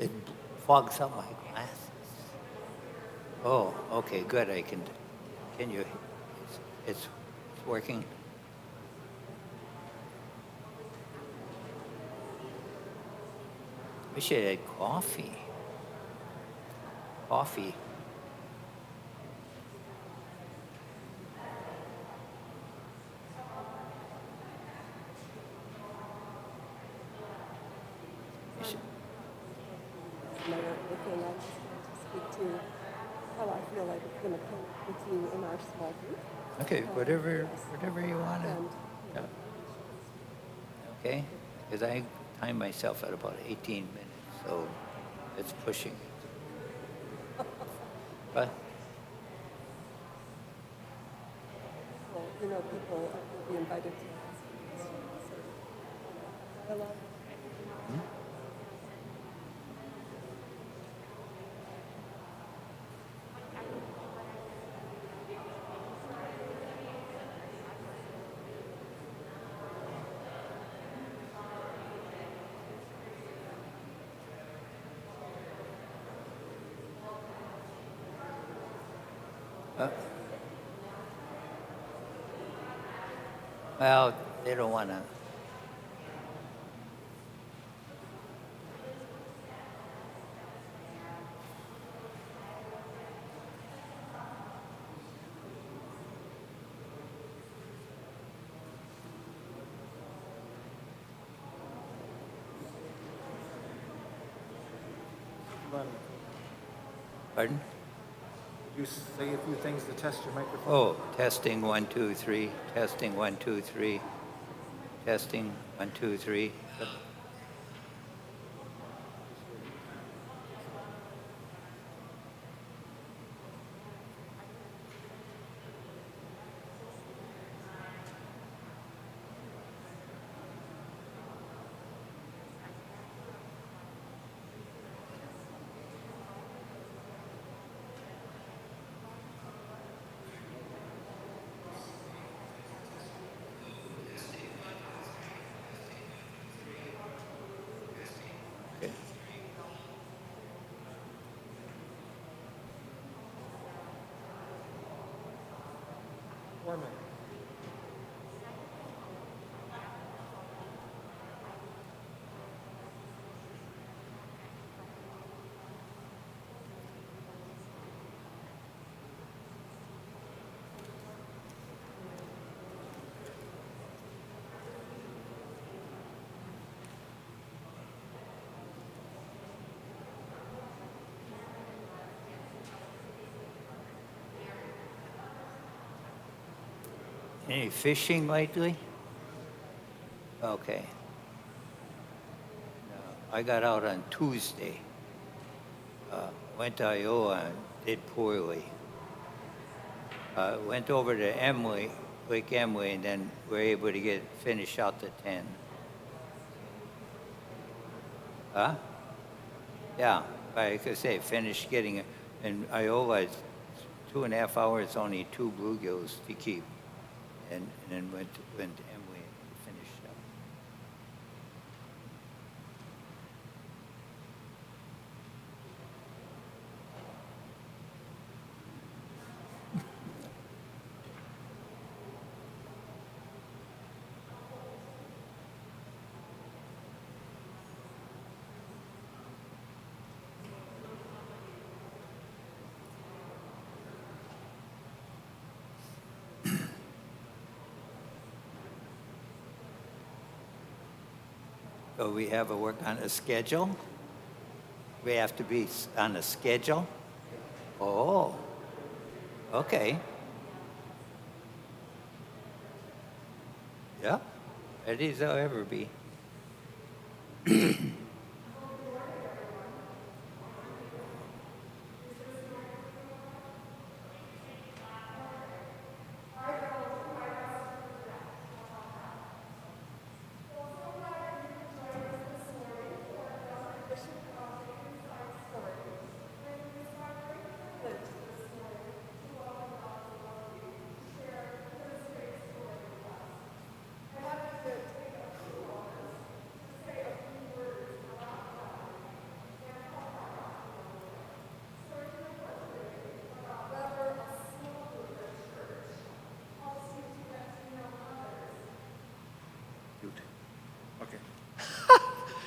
It fogs up my glasses. Oh, okay, good. Can you, it's working? Wish I had coffee. Coffee. I should- Mayor, the thing I just want to speak to how I feel like it's going to connect with you in our small group. Okay, Yes. whatever you want to. And Yeah. Okay, because I time myself at about 18 minutes, so it's pushing it. But well, people will be invited to ask questions or dialogue. hmm? Uh, well, they don't want to. But Pardon? you say a few things to test your microphone? Oh, testing 1, 2, 3. Testing 1, 2, 3. Testing 1, 2, 3. Okay. Foreman. Any fishing lately? Okay. No, I got out on Tuesday. Went to Iowa and did poorly. Went over to Emily, Lake Emily, and then were able to finish out the 10. Huh? Yeah, like I say, finished getting it. In Iowa, it's 2.5 hours, only 2 bluegills to keep. And then went to Emily and finished up. So we have to work on a schedule. We have to be on a schedule. Oh, okay. Yeah, ready as I'll ever be.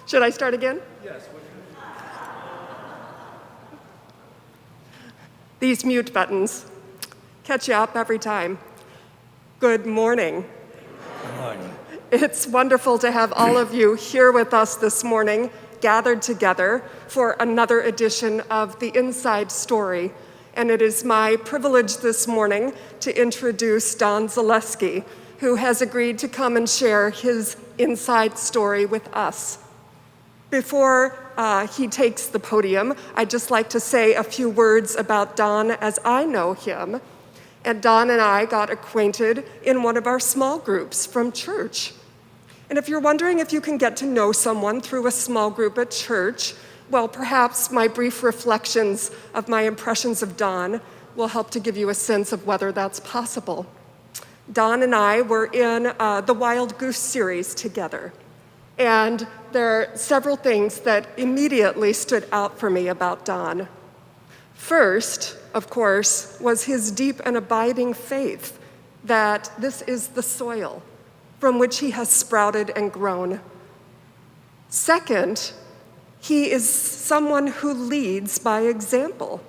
Should I start again? Yes. These mute buttons catch you up every time. Good morning. Good morning. It's wonderful to have all of you here with us this morning, gathered together for another edition of The Inside Story. And it is my privilege this morning to introduce Don Zalewski, who has agreed to come and share his inside story with us. Before he takes the podium, I'd just like to say a few words about Don as I know him. And Don and I got acquainted in one of our small groups from church. And if you're wondering if you can get to know someone through a small group at church, well, perhaps my brief reflections of my impressions of Don will help to give you a sense of whether that's possible. Don and I were in the Wild Goose series together. And there are several things that immediately stood out for me about Don. First, of course, was his deep and abiding faith that this is the soil from which he has sprouted and grown. Second, he is someone who leads by example.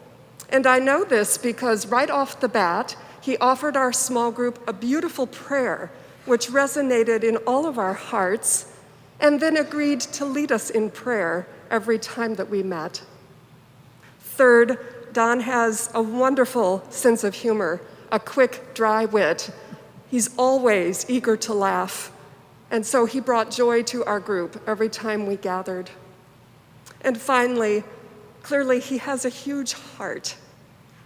And I know this because right off the bat, he offered our small group a beautiful prayer, which resonated in all of our hearts, and then agreed to lead us in prayer every time that we met. Third, Don has a wonderful sense of humor, a quick, dry wit. He's always eager to laugh, and so he brought joy to our group every time we gathered. And finally, clearly he has a huge heart,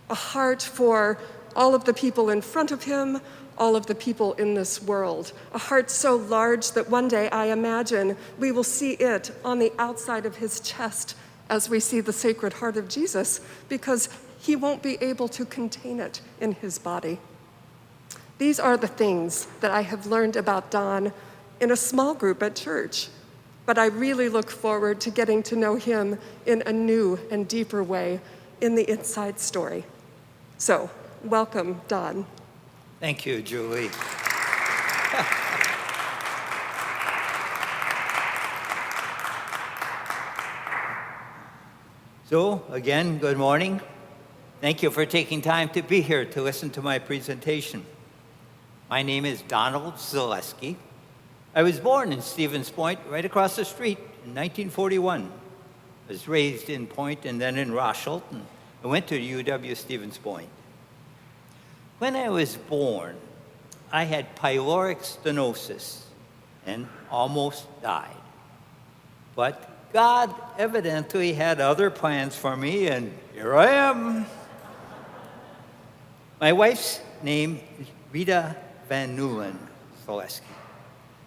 a heart for all of the people in front of him, all of the people in this world, a heart so large that one day I imagine we will see it on the outside of his chest as we see the Sacred Heart of Jesus, because he won't be able to contain it in his body. These are the things that I have learned about Don in a small group at church, but I really look forward to getting to know him in a new and deeper way in the Inside Story. So, welcome, Don. Thank you, Julie. So, again, good morning. Thank you for taking time to be here to listen to my presentation. My name is Donald Zalewski. I was born in Stevens Point, right across the street, in 1941. I was raised in Point and then in Rochelt, and I went to UW Stevens Point. When I was born, I had pyloric stenosis and almost died. But God evidently had other plans for me, and here I am. My wife's name is Rita Van Newland Zalewski.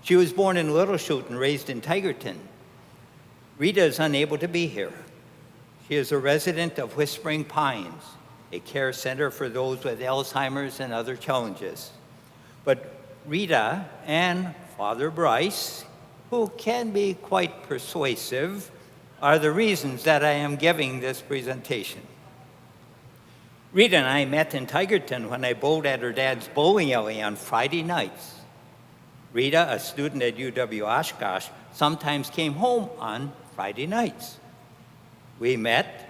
She was born in Little Chute and raised in Tigerton. Rita is unable to be here. She is a resident of Whispering Pines, a care center for those with Alzheimer's and other challenges. But Rita and Father Bryce, who can be quite persuasive, are the reasons that I am giving this presentation. Rita and I met in Tigerton when I bowled at her dad's bowling alley on Friday nights. Rita, a student at UW Oshkosh, sometimes came home on Friday nights. We met,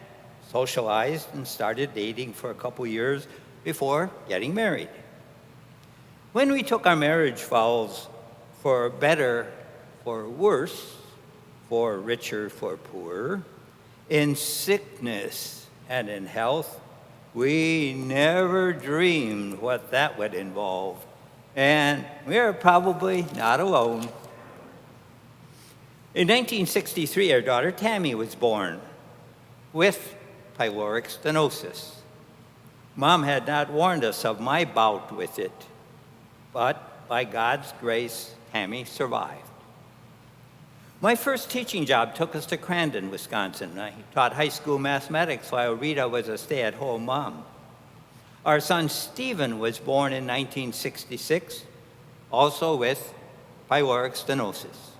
socialized, and started dating for a couple years before getting married. When we took our marriage vows, for better, for worse, for richer, for poorer, in sickness and in health, we never dreamed what that would involve. And we're probably not alone. In 1963, our daughter Tammy was born with pyloric stenosis. Mom had not warned us of my bout with it, but by God's grace, Tammy survived. My first teaching job took us to Crandon, Wisconsin. I taught high school mathematics while Rita was a stay-at-home mom. Our son Stephen was born in 1966, also with pyloric stenosis.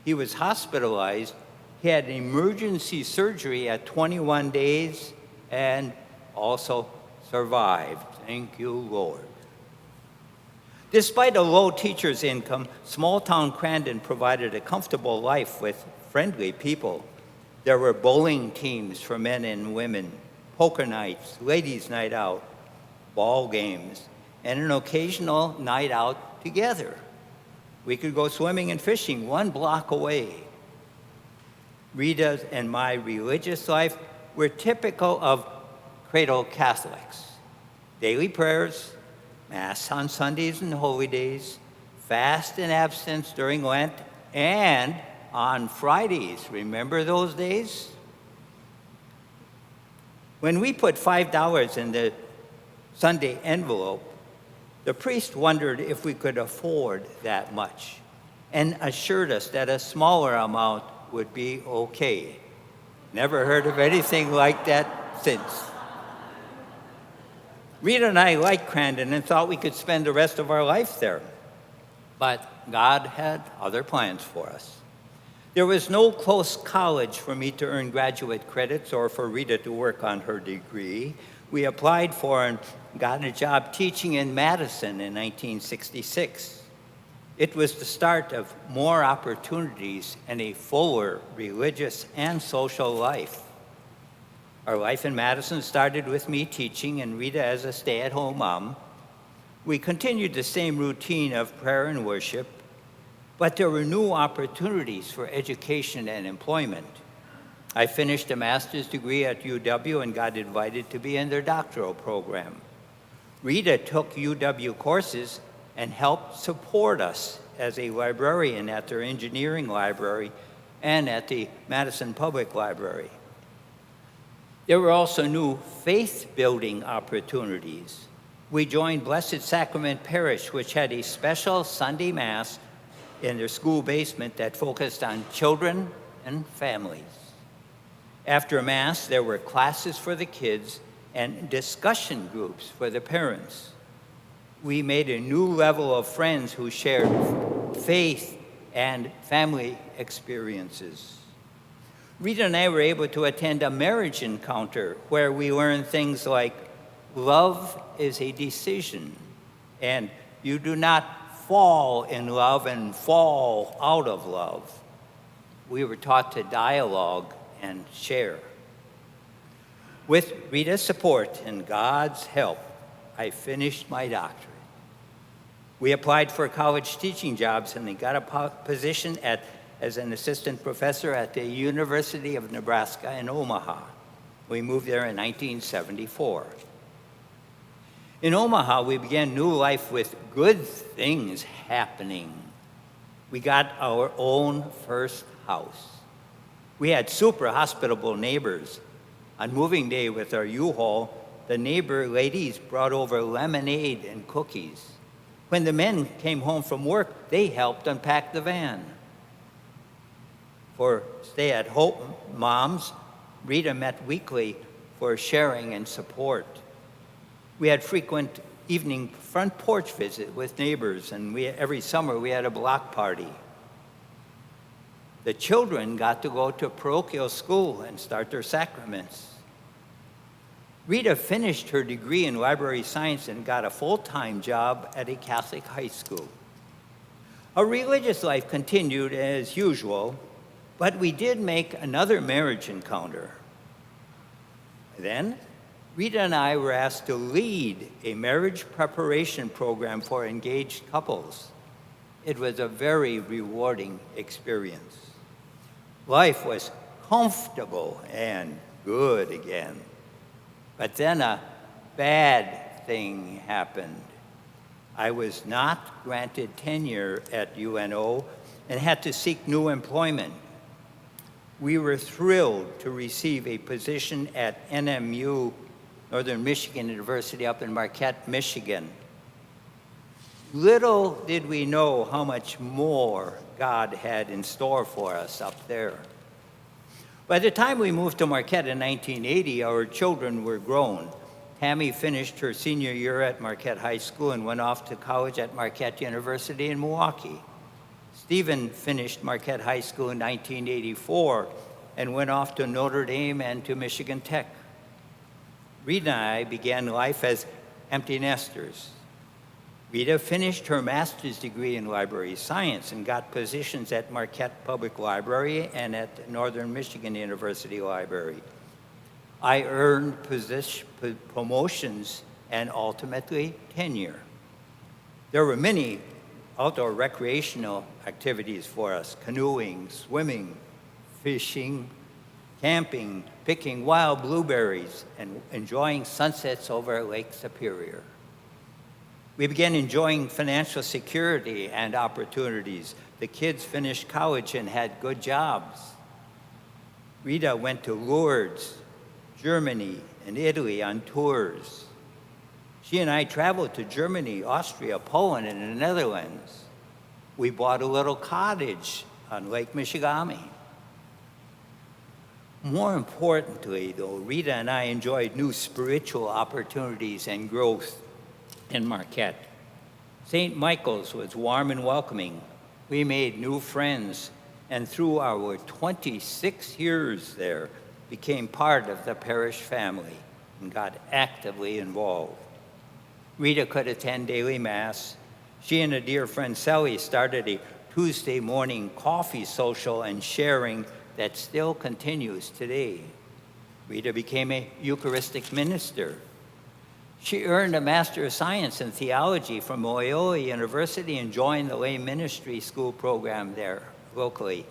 He was hospitalized. He had emergency surgery at 21 days and also survived. Thank you, Lord. Despite a low teacher's income, small-town Crandon provided a comfortable life with friendly people. There were bowling teams for men and women, poker nights, ladies' night out, ball games, and an occasional night out together. We could go swimming and fishing 1 block away. Rita and my religious life were typical of cradle Catholics. Daily prayers, Mass on Sundays and holy days, fast and abstinence during Lent, and on Fridays. Remember those days? When we put $5 in the Sunday envelope, the priest wondered if we could afford that much and assured us that a smaller amount would be okay. Never heard of anything like that since. Rita and I liked Crandon and thought we could spend the rest of our life there. But God had other plans for us. There was no close college for me to earn graduate credits or for Rita to work on her degree. We applied for and got a job teaching in Madison in 1966. It was the start of more opportunities and a fuller religious and social life. Our life in Madison started with me teaching and Rita as a stay-at-home mom. We continued the same routine of prayer and worship, but there were new opportunities for education and employment. I finished a master's degree at UW and got invited to be in their doctoral program. Rita took UW courses and helped support us as a librarian at their engineering library and at the Madison Public Library. There were also new faith-building opportunities. We joined Blessed Sacrament Parish, which had a special Sunday Mass in their school basement that focused on children and families. After Mass, there were classes for the kids and discussion groups for the parents. We made a new level of friends who shared faith and family experiences. Rita and I were able to attend a marriage encounter where we learned things like love is a decision, and you do not fall in love and fall out of love. We were taught to dialogue and share. With Rita's support and God's help, I finished my doctorate. We applied for college teaching jobs and got a position as an assistant professor at the University of Nebraska in Omaha. We moved there in 1974. In Omaha, we began new life with good things happening. We got our own first house. We had super hospitable neighbors. On moving day with our U-Haul, the neighbor ladies brought over lemonade and cookies. When the men came home from work, they helped unpack the van. For stay-at-home moms, Rita met weekly for sharing and support. We had frequent evening front porch visit with neighbors, and every summer we had a block party. The children got to go to parochial school and start their sacraments. Rita finished her degree in library science and got a full-time job at a Catholic high school. Our religious life continued as usual, but we did make another marriage encounter. Then, Rita and I were asked to lead a marriage preparation program for engaged couples. It was a very rewarding experience. Life was comfortable and good again. But then a bad thing happened. I was not granted tenure at UNO and had to seek new employment. We were thrilled to receive a position at NMU, Northern Michigan University, up in Marquette, Michigan. Little did we know how much more God had in store for us up there. By the time we moved to Marquette in 1980, our children were grown. Tammy finished her senior year at Marquette High School and went off to college at Marquette University in Milwaukee. Stephen finished Marquette High School in 1984 and went off to Notre Dame and to Michigan Tech. Rita and I began life as empty nesters. Rita finished her master's degree in library science and got positions at Marquette Public Library and at Northern Michigan University Library. I earned promotions and ultimately tenure. There were many outdoor recreational activities for us: canoeing, swimming, fishing, camping, picking wild blueberries, and enjoying sunsets over Lake Superior. We began enjoying financial security and opportunities. The kids finished college and had good jobs. Rita went to Lourdes, Germany, and Italy on tours. She and I traveled to Germany, Austria, Poland, and the Netherlands. We bought a little cottage on Lake Michigamme. More importantly, though, Rita and I enjoyed new spiritual opportunities and growth in Marquette. St. Michael's was warm and welcoming. We made new friends, and through our 26 years there, became part of the parish family and got actively involved. Rita could attend daily Mass. She and a dear friend, Sally, started a Tuesday morning coffee social and sharing that still continues today. Rita became a Eucharistic minister. She earned a Master of Science in Theology from Loyola University and joined the lay ministry school program there locally.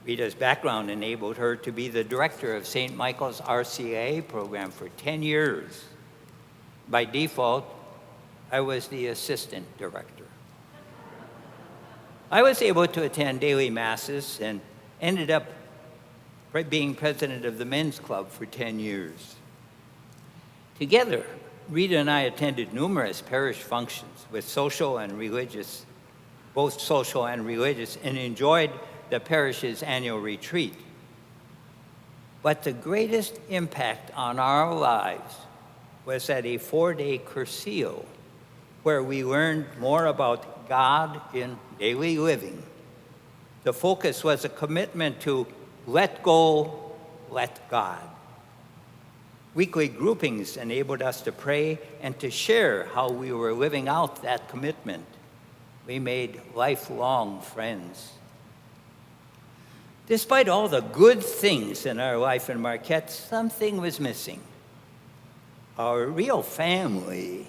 Rita's background enabled her to be the director of St. Michael's RCA program for 10 years. By default, I was the assistant director. I was able to attend daily masses and ended up being president of the men's club for 10 years. Together, Rita and I attended numerous parish functions with social and religious, both social and religious, and enjoyed the parish's annual retreat. But the greatest impact on our lives was at a 4-day cursillo, where we learned more about God in daily living. The focus was a commitment to let go, let God. Weekly groupings enabled us to pray and to share how we were living out that commitment. We made lifelong friends. Despite all the good things in our life in Marquette, something was missing. Our real family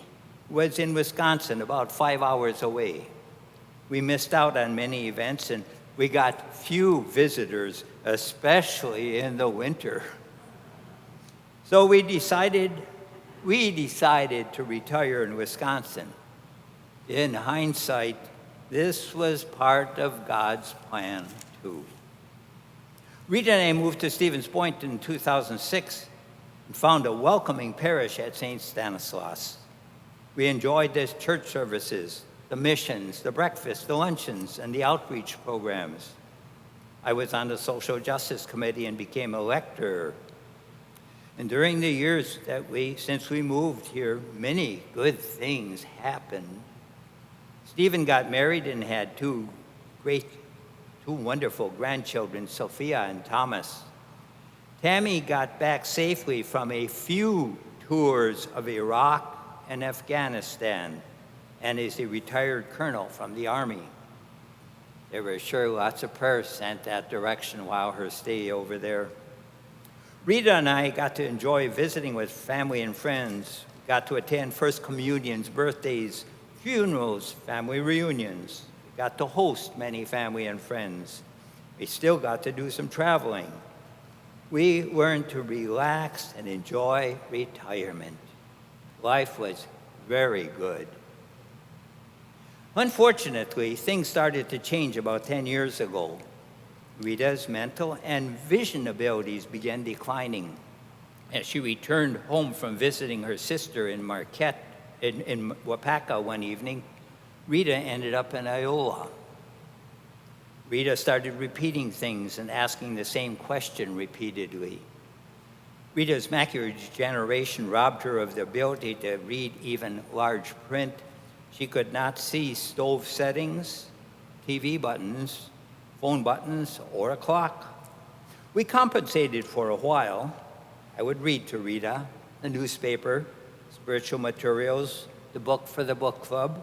was in Wisconsin, about 5 hours away. We missed out on many events, and we got few visitors, especially in the winter. So we decided to retire in Wisconsin. In hindsight, this was part of God's plan, too. Rita and I moved to Stevens Point in 2006 and found a welcoming parish at St. Stanislaus. We enjoyed the church services, the missions, the breakfast, the luncheons, and the outreach programs. I was on the Social Justice Committee and became a lecturer. And during the years since we moved here, many good things happened. Stephen got married and had two wonderful grandchildren, Sophia and Thomas. Tammy got back safely from a few tours of Iraq and Afghanistan and is a retired colonel from the Army. There were sure lots of prayers sent that direction while her stay over there. Rita and I got to enjoy visiting with family and friends, got to attend First Communions, birthdays, funerals, family reunions. We got to host many family and friends. We still got to do some traveling. We learned to relax and enjoy retirement. Life was very good. Unfortunately, things started to change about 10 years ago. Rita's mental and vision abilities began declining. As she returned home from visiting her sister in Marquette, in Wapaka one evening, Rita ended up in Iola. Rita started repeating things and asking the same question repeatedly. Rita's macular degeneration robbed her of the ability to read even large print. She could not see stove settings, TV buttons, phone buttons, or a clock. We compensated for a while. I would read to Rita the newspaper, spiritual materials, the book for the book club.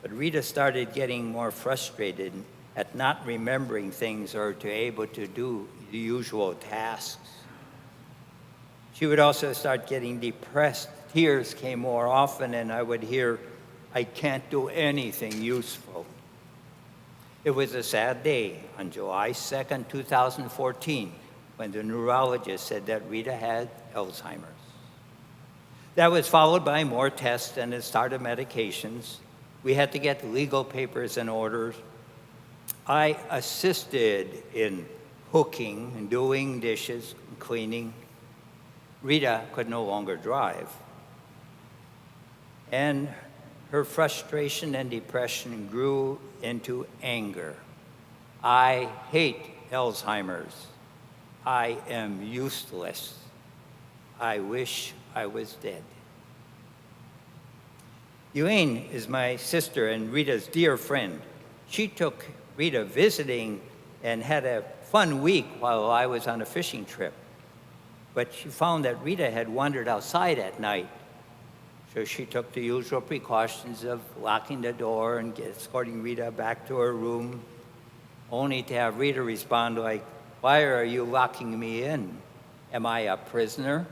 But Rita started getting more frustrated at not remembering things or to able to do the usual tasks. She would also start getting depressed. Tears came more often, and I would hear, "I can't do anything useful." It was a sad day on July 2nd, 2014, when the neurologist said that Rita had Alzheimer's. That was followed by more tests and the start of medications. We had to get legal papers in order. I assisted in cooking and doing dishes and cleaning. Rita could no longer drive. And her frustration and depression grew into anger. I hate Alzheimer's. I am useless. I wish I was dead. Elaine is my sister and Rita's dear friend. She took Rita visiting and had a fun week while I was on a fishing trip. But she found that Rita had wandered outside at night. So she took the usual precautions of locking the door and escorting Rita back to her room, only to have Rita respond like, "Why are you locking me in? Am I a prisoner?"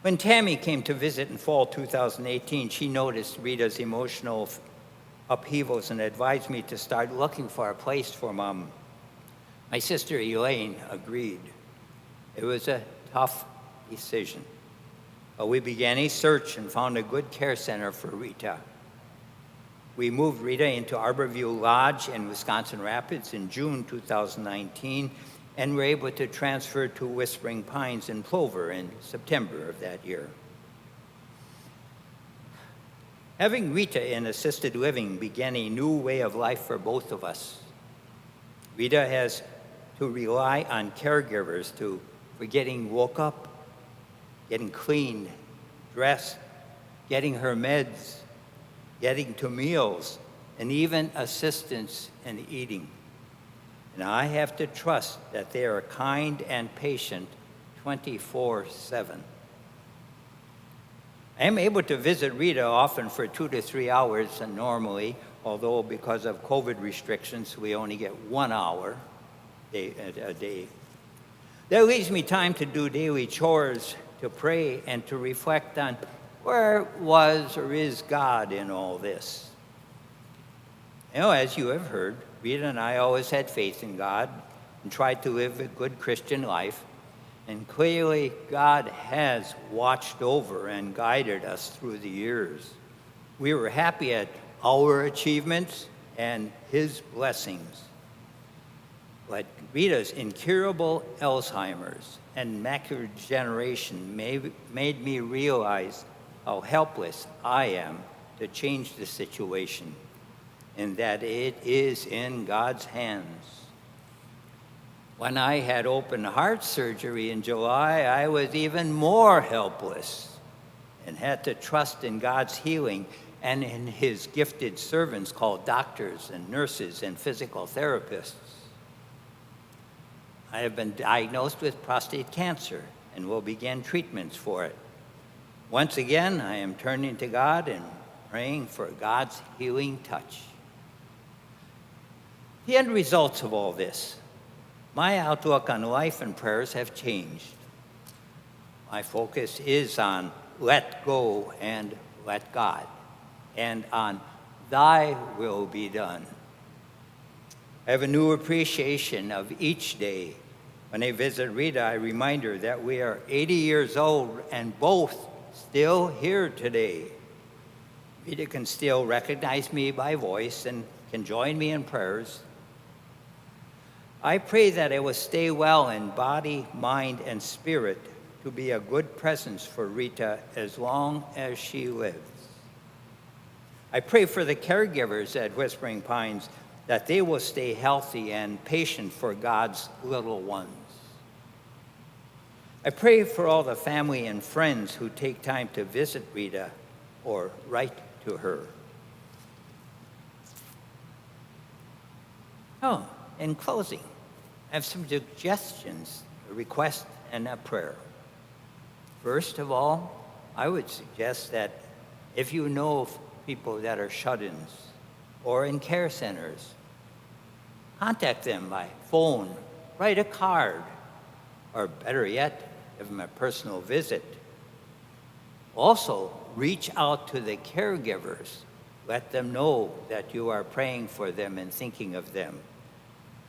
When Tammy came to visit in fall 2018, she noticed Rita's emotional upheavals and advised me to start looking for a place for Mom. My sister Elaine agreed. It was a tough decision, but we began a search and found a good care center for Rita. We moved Rita into Arborview Lodge in Wisconsin Rapids in June 2019, and were able to transfer to Whispering Pines in Plover in September of that year. Having Rita in assisted living began a new way of life for both of us. Rita has to rely on caregivers for getting woke up, getting cleaned, dressed, getting her meds, getting to meals, and even assistance in eating. And I have to trust that they are kind and patient 24/7. I am able to visit Rita often for 2 to 3 hours and normally, although because of COVID restrictions, we only get 1 hour a day. That leaves me time to do daily chores, to pray, and to reflect on where was or is God in all this. You know, as you have heard, Rita and I always had faith in God and tried to live a good Christian life. And clearly, God has watched over and guided us through the years. We were happy at our achievements and His blessings. But Rita's incurable Alzheimer's and macular degeneration made me realize how helpless I am to change the situation, and that it is in God's hands. When I had open heart surgery in July, I was even more helpless and had to trust in God's healing and in His gifted servants called doctors and nurses and physical therapists. I have been diagnosed with prostate cancer and will begin treatments for it. Once again, I am turning to God and praying for God's healing touch. The end results of all this. My outlook on life and prayers have changed. My focus is on let go and let God, and on Thy will be done. I have a new appreciation of each day. When I visit Rita, I remind her that we are 80 years old and both still here today. Rita can still recognize me by voice and can join me in prayers. I pray that I will stay well in body, mind, and spirit to be a good presence for Rita as long as she lives. I pray for the caregivers at Whispering Pines that they will stay healthy and patient for God's little ones. I pray for all the family and friends who take time to visit Rita or write to her. Oh, in closing, I have some suggestions, a request, and a prayer. First of all, I would suggest that if you know of people that are shut-ins or in care centers, contact them by phone, write a card, or better yet, give them a personal visit. Also, reach out to the caregivers. Let them know that you are praying for them and thinking of them.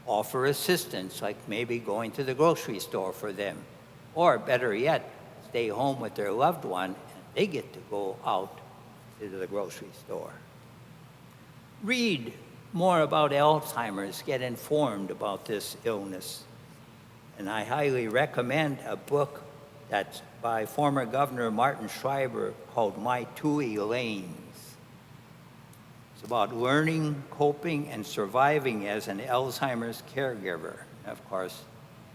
Offer assistance, like maybe going to the grocery store for them. Or better yet, stay home with their loved one and they get to go out to the grocery store. Read more about Alzheimer's, get informed about this illness. And I highly recommend a book that's by former Governor Martin Schreiber called My Two Elaines. It's about learning, coping, and surviving as an Alzheimer's caregiver. And of course,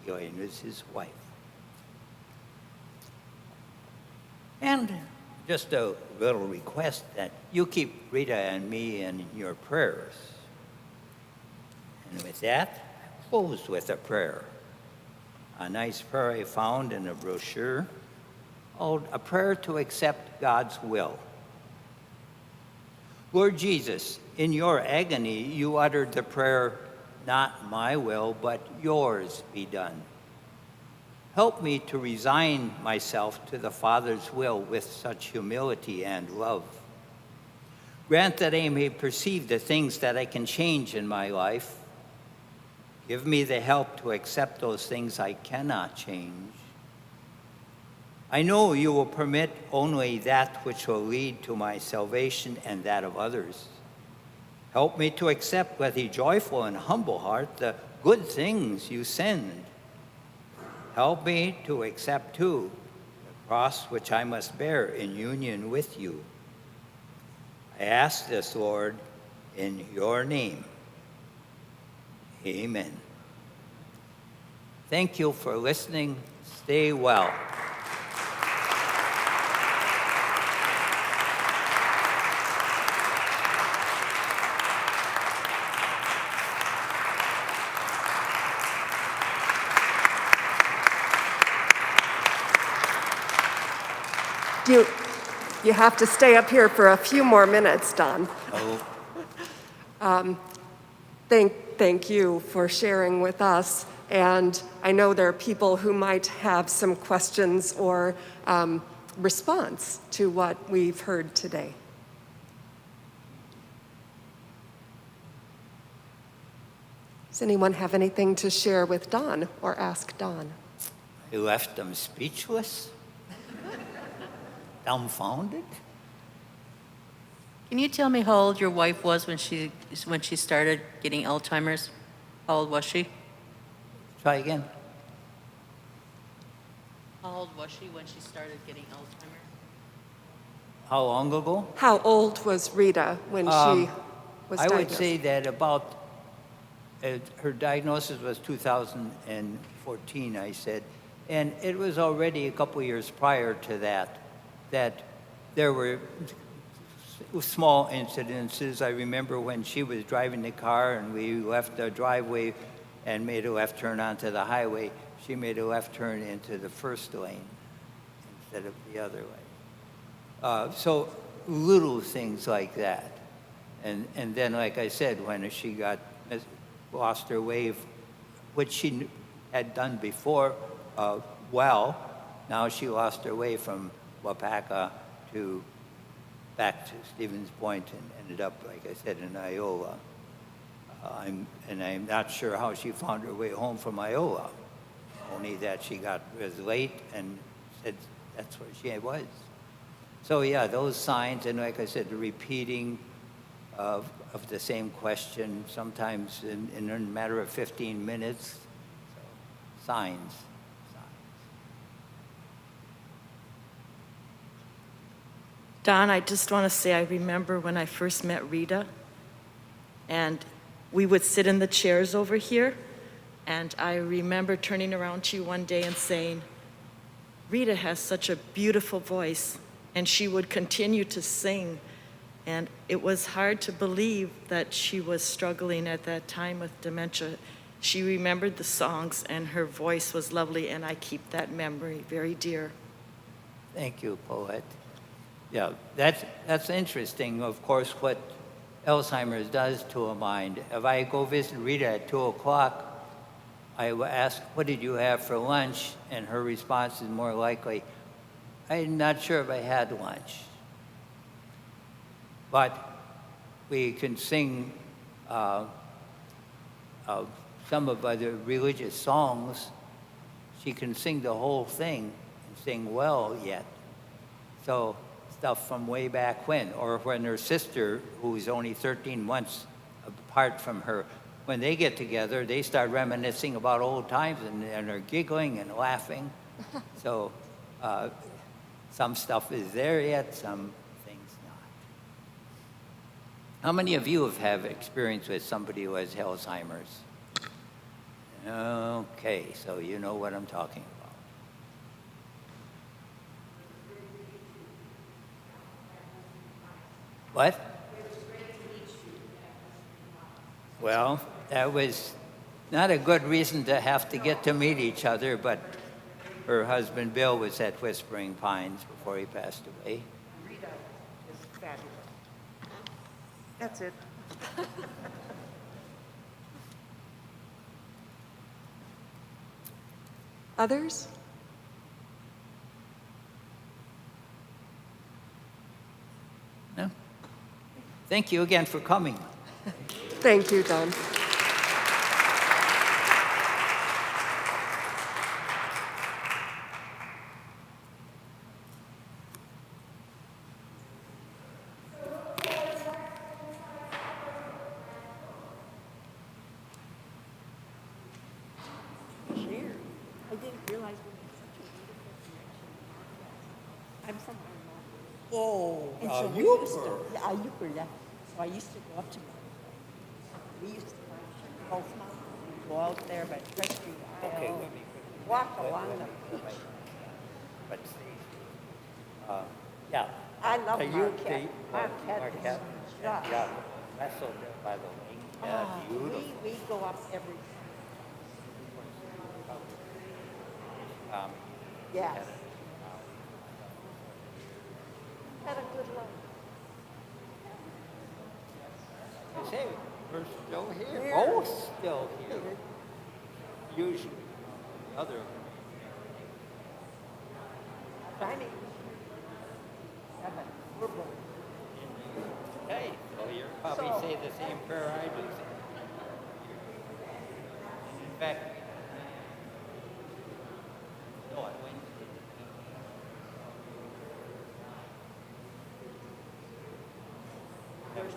Elaine is his wife. And just a little request that you keep Rita and me in your prayers. And with that, close with a prayer. A nice prayer I found in a brochure called A Prayer to Accept God's Will. Lord Jesus, in your agony, you uttered the prayer, not my will, but yours be done. Help me to resign myself to the Father's will with such humility and love. Grant that I may perceive the things that I can change in my life. Give me the help to accept those things I cannot change. I know you will permit only that which will lead to my salvation and that of others. Help me to accept with a joyful and humble heart the good things you send. Help me to accept, too, the cross which I must bear in union with you. I ask this, Lord, in your name. Amen. Thank you for listening. Stay well. You have to stay up here for a few more minutes, Don. Oh. Thank you for sharing with us. And I know there are people who might have some questions or response to what we've heard today. Does anyone have anything to share with Don or ask Don? You left them speechless? Dumbfounded? Can you tell me how old your wife was when she started getting Alzheimer's? How old was she? Try again. How old was she when she started getting Alzheimer's? How long ago? How old was Rita when she was I diagnosed? would say that about, her diagnosis was 2014, I said. And it was already a couple years prior to that there were small incidences. I remember when she was driving the car and we left the driveway and made a left turn onto the highway, she made a left turn into the first lane instead of the other lane. So little things like that. And then, like I said, when she lost her way, which she had done before now she lost her way from Wapaka back to Stevens Point and ended up, like I said, in Iowa. I'm not sure how she found her way home from Iowa, only that she was late and said that's where she was. So yeah, those signs, and like I said, the repeating of the same question, sometimes in a matter of 15 minutes. So, signs. Don, I just want to say I remember when I first met Rita, and we would sit in the chairs over here, and I remember turning around to you one day and saying, Rita has such a beautiful voice, and she would continue to sing, and it was hard to believe that she was struggling at that time with dementia. She remembered the songs, and her voice was lovely, and I keep that memory very dear. Thank you, poet. Yeah, that's interesting, of course, what Alzheimer's does to a mind. If I go visit Rita at 2 o'clock, I will ask, what did you have for lunch? And her response is more likely, I'm not sure if I had lunch. But we can sing some of the religious songs. She can sing the whole thing and sing well yet. So stuff from way back when, or when her sister, who's only 13 months apart from her, when they get together, they start reminiscing about old times and are giggling and laughing. So some stuff is there yet, some things not. How many of you have experience with somebody who has Alzheimer's? Okay, so you know what I'm talking about. What? Well, that was not a good reason to have to get to meet each other, but her husband Bill was at Whispering Pines before he passed away. Rita is fabulous. That's it. Others? No? Thank you again for coming. Thank you, Don. I didn't realize we had such a beautiful connection. I'm from Arnold. Oh, And so we used to, yeah, Euchre, yeah. So I used to go up to Marquette. We used to climb both mountains. We'd go out there by Presby Isle, walk along the beach. But yeah. I love So Marquette. Marquette is Marquette. just- Yeah, wrestled there by the lake. Yeah, beautiful. we go up every, yes. Had a good life. I say, we're still here. We're Both still here. Usually, the other. Shining. Heaven. We're both. Hey, so you probably So- say the same prayer I do. In fact,